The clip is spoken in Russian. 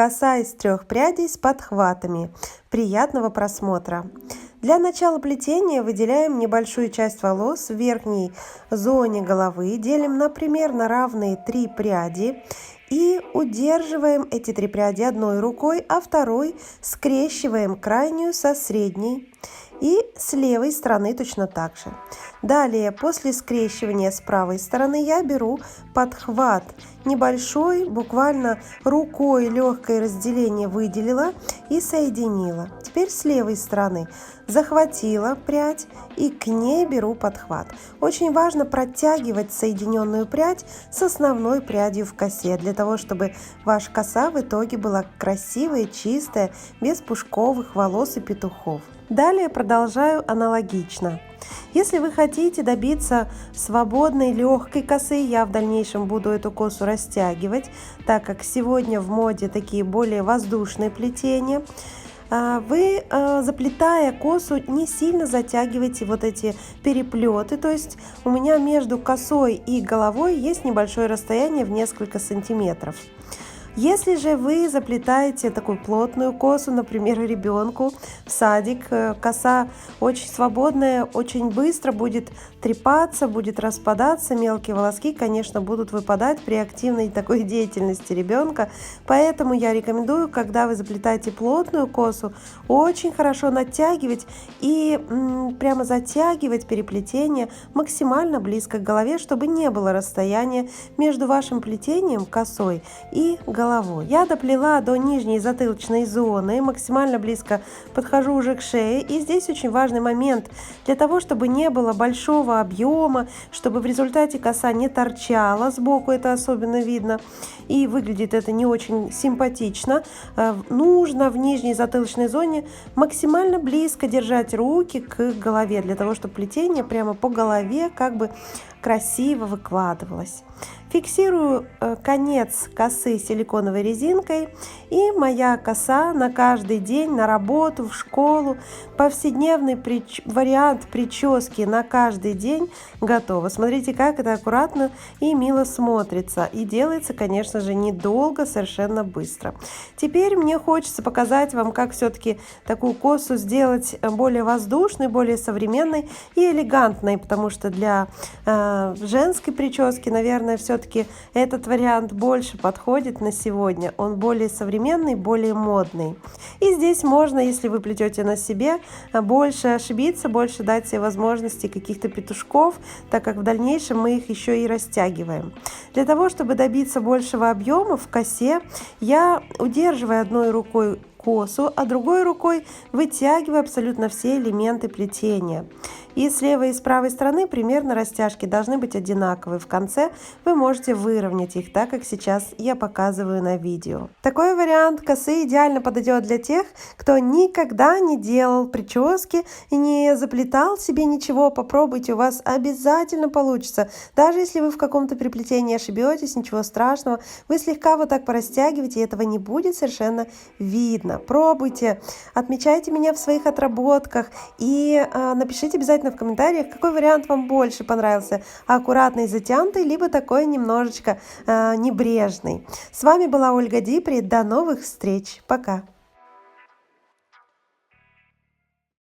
Коса из 3 прядей с подхватами. Приятного просмотра! Для начала плетения выделяем небольшую часть волос в верхней зоне головы, делим, например, на равные 3 пряди и удерживаем эти 3 пряди одной рукой, а второй скрещиваем крайнюю со средней. И с левой стороны точно так же. Далее, после скрещивания с правой стороны я беру подхват небольшой, буквально рукой легкое разделение выделила и соединила. Теперь с левой стороны захватила прядь и к ней беру подхват. Очень важно протягивать соединенную прядь с основной прядью в косе, для того, чтобы ваша коса в итоге была красивая, чистая, без пушковых волос и петухов. Далее продолжаю аналогично. Если вы хотите добиться свободной легкой косы, я в дальнейшем буду эту косу растягивать, так как сегодня в моде такие более воздушные плетения. Вы, заплетая косу, не сильно затягивайте вот эти переплеты, то есть у меня между косой и головой есть небольшое расстояние в несколько сантиметров. Если же вы заплетаете такую плотную косу, например, ребенку в садик, коса очень свободная, очень быстро будет трепаться, будет распадаться, мелкие волоски, конечно, будут выпадать при активной такой деятельности ребенка. Поэтому я рекомендую, когда вы заплетаете плотную косу, очень хорошо натягивать и прямо затягивать переплетение максимально близко к голове, чтобы не было расстояния между вашим плетением косой и головой. Я доплела до нижней затылочной зоны, максимально близко подхожу уже к шее. И здесь очень важный момент. Для того, чтобы не было большого объема, чтобы в результате коса не торчала сбоку, это особенно видно, и выглядит это не очень симпатично, нужно в нижней затылочной зоне максимально близко держать руки к голове, для того, чтобы плетение прямо по голове как бы красиво выкладывалось. Фиксирую конец косы силиконовой резинкой, и моя коса на каждый день, на работу, в школу, повседневный вариант прически на каждый день готова. Смотрите, как это аккуратно и мило смотрится. И делается, конечно же, недолго, совершенно быстро. Теперь мне хочется показать вам, как все-таки такую косу сделать более воздушной, более современной и элегантной, потому что для женской прически, наверное, все-таки этот вариант больше подходит на сегодня. Он более современный, более модный. И здесь можно, если вы плетете на себе, больше ошибиться, больше дать себе возможности каких-то петушков, так как в дальнейшем мы их еще и растягиваем. Для того, чтобы добиться большего объема в косе, я, удерживая одной рукой косу, а другой рукой вытягиваю абсолютно все элементы плетения. И с левой и с правой стороны примерно растяжки должны быть одинаковые. В конце вы можете выровнять их, так как сейчас я показываю на видео. Такой вариант косы идеально подойдет для тех, кто никогда не делал прически и не заплетал себе ничего. Попробуйте, у вас обязательно получится. Даже если вы в каком-то переплетении ошибетесь, ничего страшного. Вы слегка вот так порастягиваете, и этого не будет совершенно видно. Пробуйте, отмечайте меня в своих отработках и напишите обязательно в комментариях, какой вариант вам больше понравился: аккуратный, затянутый, либо такой немножечко небрежный. С вами была Ольга Дипри. До новых встреч. Пока.